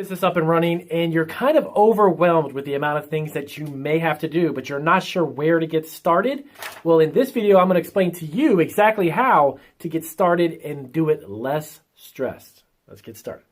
Business up and running and you're kind of overwhelmed with the amount of things that you may have to do, but you're not sure where to get started. Well, in this video, I'm going to explain to you exactly how to get started and do it less stressed. Let's get started.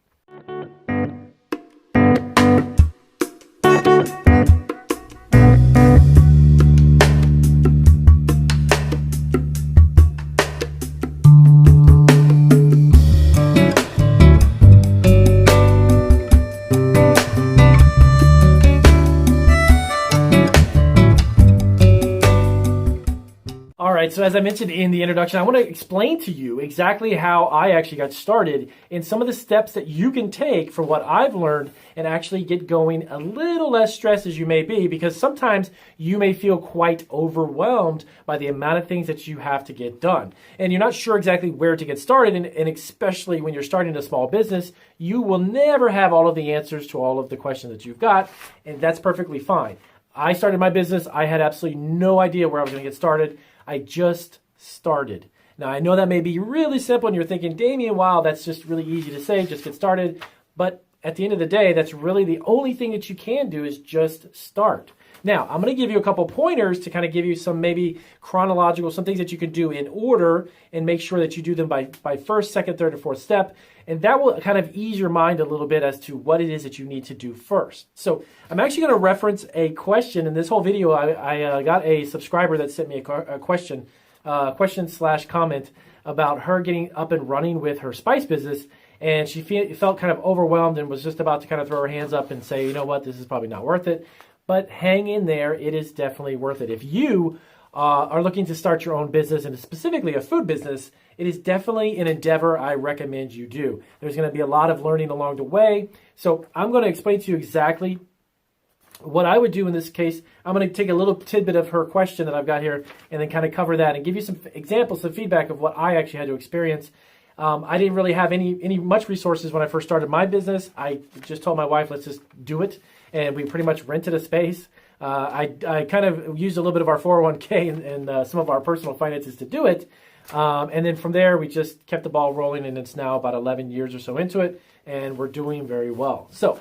All right, so as I mentioned in the introduction, I want to explain to you exactly how I actually got started and some of the steps that you can take from what I've learned and actually get going a little less stressed as you may be, because sometimes you may feel quite overwhelmed by the amount of things that you have to get done. And you're not sure exactly where to get started, and especially when you're starting a small business, you will never have all of the answers to all of the questions that you've got, and that's perfectly fine. I started my business. I had absolutely no idea where I was going to get started. I just started. Now, I know that may be really simple and you're thinking, Damien, wow, that's just really easy to say, just get started. But at the end of the day, that's really the only thing that you can do is just start. Now, I'm going to give you a couple pointers to kind of give you some maybe chronological, some things that you can do in order and make sure that you do them by first, second, third, and fourth step. And that will kind of ease your mind a little bit as to what it is that you need to do first. So I'm actually going to reference a question in this whole video. I got a subscriber that sent me a question / comment about her getting up and running with her spice business. And she felt kind of overwhelmed and was just about to kind of throw her hands up and say, you know what, this is probably not worth it. But hang in there, it is definitely worth it. If you are looking to start your own business, and specifically a food business, it is definitely an endeavor I recommend you do. There's going to be a lot of learning along the way. So I'm going to explain to you exactly what I would do in this case. I'm going to take a little tidbit of her question that I've got here and then kind of cover that and give you some examples, some feedback of what I actually had to experience. I didn't really have any much resources when I first started my business. I just told my wife, let's just do it. And we pretty much rented a space. I kind of used a little bit of our 401k and some of our personal finances to do it. And then from there, we just kept the ball rolling, and it's now about 11 years or so into it, and we're doing very well. So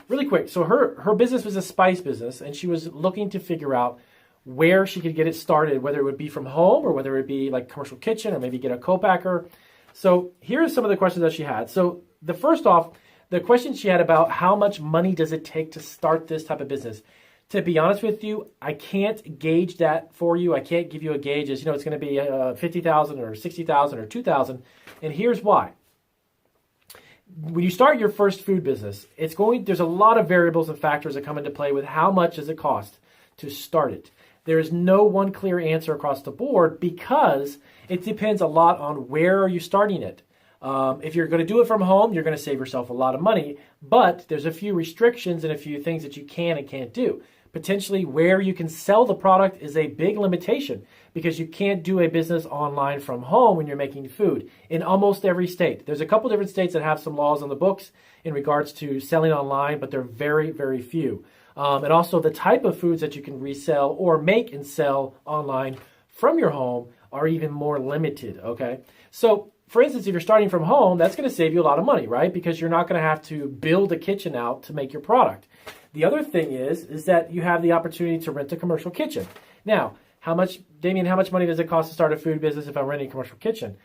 really quick, so her business was a spice business, and she was looking to figure out where she could get it started, whether it would be from home or whether it would be like commercial kitchen or maybe get a co-packer. So here are some of the questions that she had. So the first off, the question she had about how much money does it take to start this type of business. To be honest with you, I can't gauge that for you. I can't give you a gauge as, it's going to be $50,000 or $60,000 or $2,000. And here's why. When you start your first food business, there's a lot of variables and factors that come into play with how much does it cost to start it. There is no one clear answer across the board because it depends a lot on where are you starting it. If you're going to do it from home, you're going to save yourself a lot of money, but there's a few restrictions and a few things that you can and can't do. Potentially where you can sell the product is a big limitation because you can't do a business online from home when you're making food in almost every state. There's a couple different states that have some laws on the books in regards to selling online, but they're very, very few. And also the type of foods that you can resell or make and sell online from your home are even more limited, okay? So for instance, if you're starting from home, that's going to save you a lot of money, right? Because you're not going to have to build a kitchen out to make your product. The other thing is that you have the opportunity to rent a commercial kitchen. Now, Damien, how much money does it cost to start a food business if I'm renting a commercial kitchen?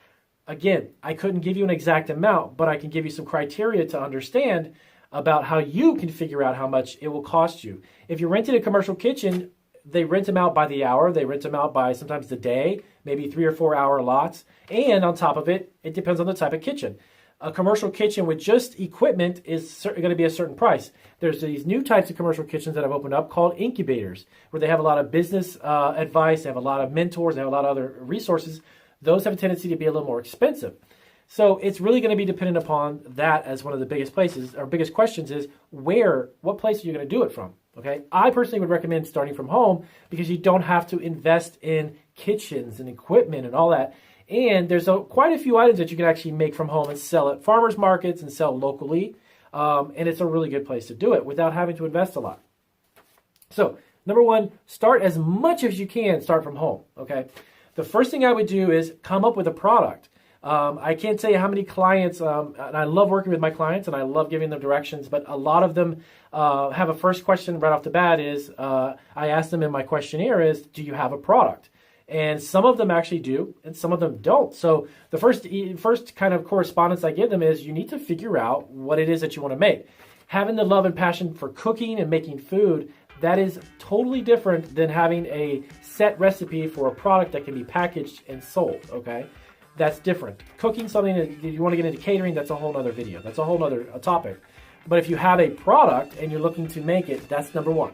Again, I couldn't give you an exact amount, but I can give you some criteria to understand about how you can figure out how much it will cost you. If you're renting a commercial kitchen, they rent them out by the hour. They rent them out by sometimes the day, maybe 3 or 4 hour lots. And on top of it, it depends on the type of kitchen. A commercial kitchen with just equipment is going to be a certain price. There's these new types of commercial kitchens that have opened up called incubators, where they have a lot of business advice, they have a lot of mentors, they have a lot of other resources. Those have a tendency to be a little more expensive. So it's really going to be dependent upon that as one of the biggest places, or biggest questions is what place are you going to do it from? Okay, I personally would recommend starting from home because you don't have to invest in kitchens and equipment and all that. And there's quite a few items that you can actually make from home and sell at farmers markets and sell locally. And it's a really good place to do it without having to invest a lot. So number one, start as much as you can, start from home, okay? The first thing I would do is come up with a product. I can't tell you how many clients, and I love working with my clients and I love giving them directions, but a lot of them have a first question right off the bat is, I ask them in my questionnaire is, do you have a product? And some of them actually do, and some of them don't. So the first kind of correspondence I give them is you need to figure out what it is that you want to make. Having the love and passion for cooking and making food, that is totally different than having a set recipe for a product that can be packaged and sold, okay? That's different. Cooking something that you want to get into catering, that's a whole other video. That's a whole other topic. But if you have a product and you're looking to make it, that's number one.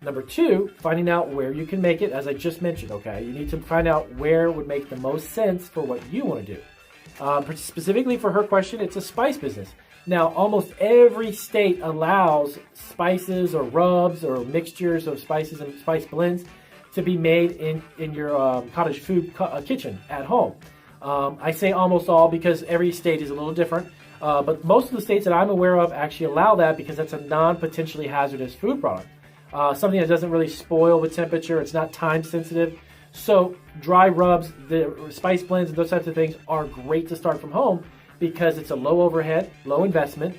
Number two, finding out where you can make it, as I just mentioned, okay? You need to find out where would make the most sense for what you want to do. Specifically for her question, it's a spice business. Now, almost every state allows spices or rubs or mixtures of spices and spice blends to be made in your cottage food kitchen at home. I say almost all because every state is a little different. But most of the states that I'm aware of actually allow that because that's a non-potentially hazardous food product. Something that doesn't really spoil with temperature. It's not time sensitive. So dry rubs, the spice blends, and those types of things are great to start from home because it's a low overhead, low investment,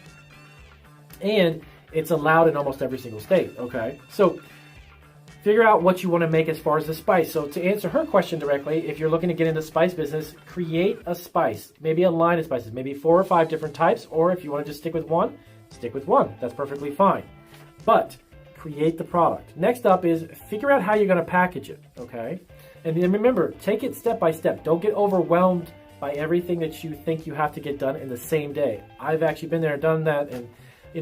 and it's allowed in almost every single state, okay? So figure out what you want to make as far as the spice. So to answer her question directly, if you're looking to get into spice business, create a spice, maybe a line of spices, maybe 4 or 5 different types, or if you want to just stick with one, stick with one. That's perfectly fine. But create the product. Next up is figure out how you're going to package it, okay? And then remember, take it step by step. Don't get overwhelmed by everything that you think you have to get done in the same day. I've actually been there and done that, and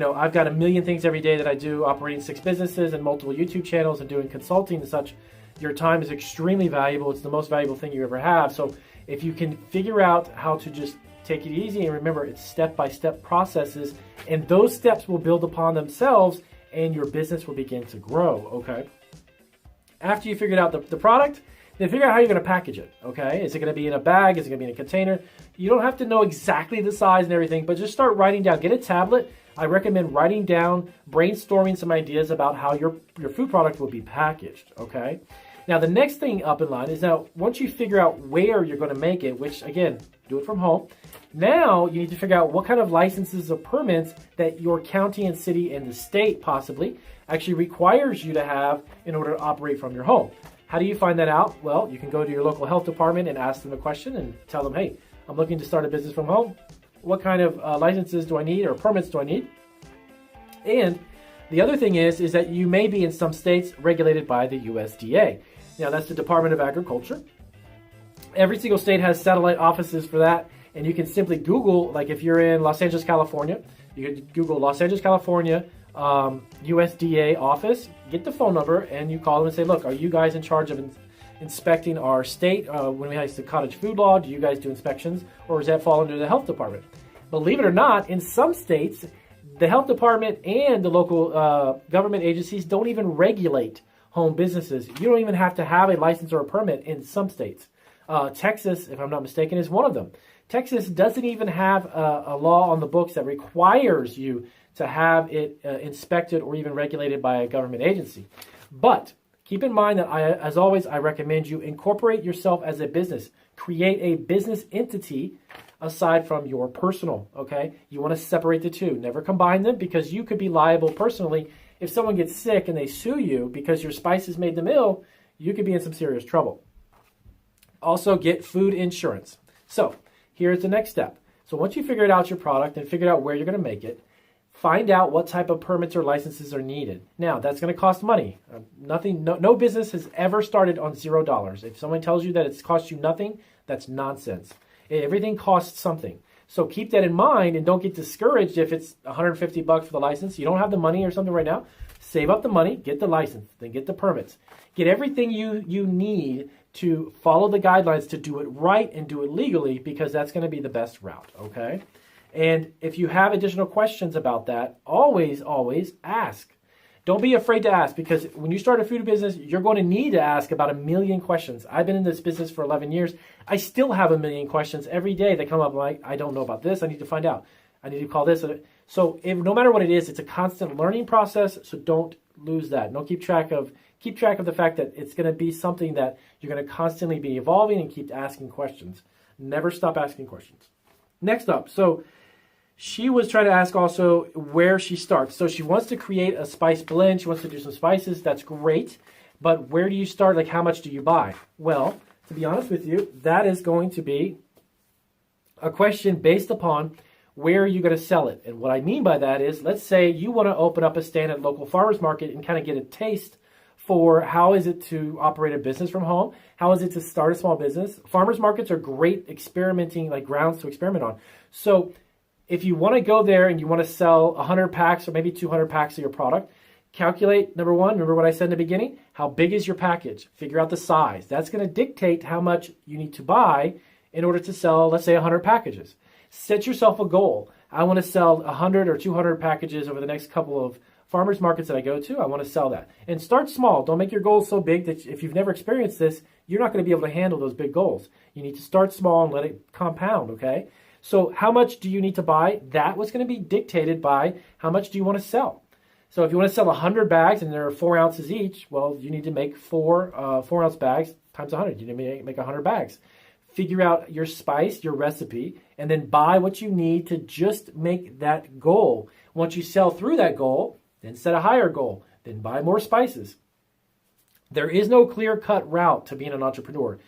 I've got a million things every day that I do, operating 6 businesses and multiple YouTube channels and doing consulting and such. Your time is extremely valuable. It's the most valuable thing you ever have. So if you can figure out how to just take it easy, and remember, it's step-by-step processes, and those steps will build upon themselves and your business will begin to grow, okay? After you figured out the product, then figure out how you're going to package it, okay? Is it going to be in a bag? Is it going to be in a container? You don't have to know exactly the size and everything, but just start writing down. Get a tablet. I recommend writing down, brainstorming some ideas about how your food product will be packaged, okay? Now, the next thing up in line is now, once you figure out where you're going to make it, which, again, do it from home, now you need to figure out what kind of licenses or permits that your county and city and the state possibly actually requires you to have in order to operate from your home. How do you find that out? Well, you can go to your local health department and ask them a question and tell them, hey, I'm looking to start a business from home. What kind of licenses do I need or permits do I need? And the other thing is that you may be in some states regulated by the USDA. Now, that's the Department of Agriculture. Every single state has satellite offices for that. And you can simply Google, like if you're in Los Angeles, California, you can Google Los Angeles, California, USDA office, get the phone number, and you call them and say, look, are you guys in charge of inspecting our state when we have the cottage food law? Do you guys do inspections, or does that fall under the health department? Believe it or not, in some states, the health department and the local government agencies don't even regulate home businesses. You don't even have to have a license or a permit in some states. Texas, if I'm not mistaken, is one of them. Texas doesn't even have a law on the books that requires you to have it inspected or even regulated by a government agency. But keep in mind that, as always, I recommend you incorporate yourself as a business. Create a business entity aside from your personal, okay? You want to separate the two. Never combine them because you could be liable personally. If someone gets sick and they sue you because your spices made them ill, you could be in some serious trouble. Also, get food insurance. So here's the next step. So once you figured out your product and figured out where you're going to make it, find out what type of permits or licenses are needed. Now, that's going to cost money. No business has ever started on $0. If someone tells you that it's cost you nothing, that's nonsense. Everything costs something. So keep that in mind and don't get discouraged if it's $150 for the license. You don't have the money or something right now. Save up the money, get the license, then get the permits. Get everything you need to follow the guidelines to do it right and do it legally, because that's going to be the best route, okay? And if you have additional questions about that, always ask. Don't be afraid to ask, because when you start a food business, you're going to need to ask about 1 million questions. I've been in this business for 11 years. I still have 1 million questions every day that come up like, I don't know about this. I need to find out. I need to call this. So no matter what it is, it's a constant learning process. So don't lose that. Don't keep track of the fact that it's going to be something that you're going to constantly be evolving and keep asking questions. Never stop asking questions. Next up, so she was trying to ask also where she starts. So she wants to create a spice blend. She wants to do some spices. That's great. But where do you start? Like, how much do you buy? Well, to be honest with you, that is going to be a question based upon where you're going to sell it. And what I mean by that is, let's say you want to open up a stand at a local farmer's market and kind of get a taste for how is it to operate a business from home? How is it to start a small business? Farmers markets are great experimenting, like grounds to experiment on. So if you want to go there and you want to sell 100 packs or maybe 200 packs of your product, calculate, number one, remember what I said in the beginning? How big is your package? Figure out the size. That's going to dictate how much you need to buy in order to sell, let's say, 100 packages. Set yourself a goal. I want to sell 100 or 200 packages over the next couple of farmers markets that I go to. I want to sell that. And start small. Don't make your goals so big that if you've never experienced this, you're not going to be able to handle those big goals. You need to start small and let it compound, okay? So how much do you need to buy? That was going to be dictated by how much do you want to sell. So if you want to sell 100 bags and there are 4 ounces each, well, you need to make 4-ounce bags times 100. You need to make 100 bags. Figure out your spice, your recipe, and then buy what you need to just make that goal. Once you sell through that goal, then set a higher goal, then buy more spices. There is no clear-cut route to being an entrepreneur.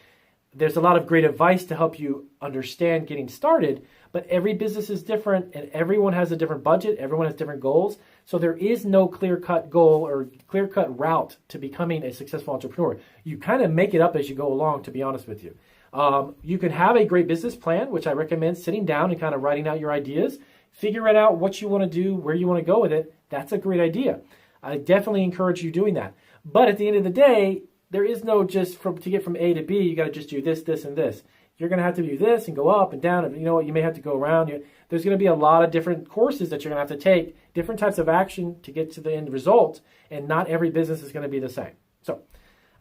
There's a lot of great advice to help you understand getting started, but every business is different and everyone has a different budget, everyone has different goals. So there is no clear-cut goal or clear-cut route to becoming a successful entrepreneur. You kind of make it up as you go along, to be honest with you. You can have a great business plan, which I recommend sitting down and kind of writing out your ideas. Figure it out what you want to do, where you want to go with it. That's a great idea. I definitely encourage you doing that. But at the end of the day, there is no just to get from A to B, you got to just do this, this, and this. You're going to have to do this and go up and down. And you know what? You may have to go around. There's going to be a lot of different courses that you're going to have to take, different types of action to get to the end result. And not every business is going to be the same. So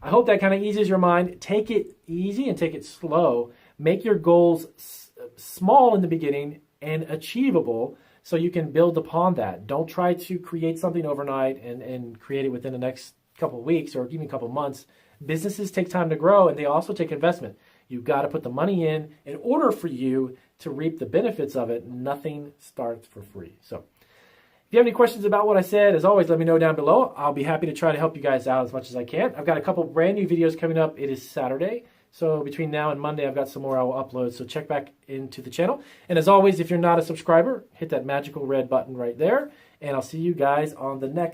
I hope that kind of eases your mind. Take it easy and take it slow. Make your goals small in the beginning and achievable so you can build upon that. Don't try to create something overnight and create it within the next couple of weeks or even a couple of months. Businesses take time to grow and they also take investment. You've got to put the money in order for you to reap the benefits of it. Nothing starts for free. So if you have any questions about what I said, as always, let me know down below. I'll be happy to try to help you guys out as much as I can. I've got a couple brand new videos coming up. It is Saturday. So between now and Monday, I've got some more I will upload. So check back into the channel. And as always, if you're not a subscriber, hit that magical red button right there. And I'll see you guys on the next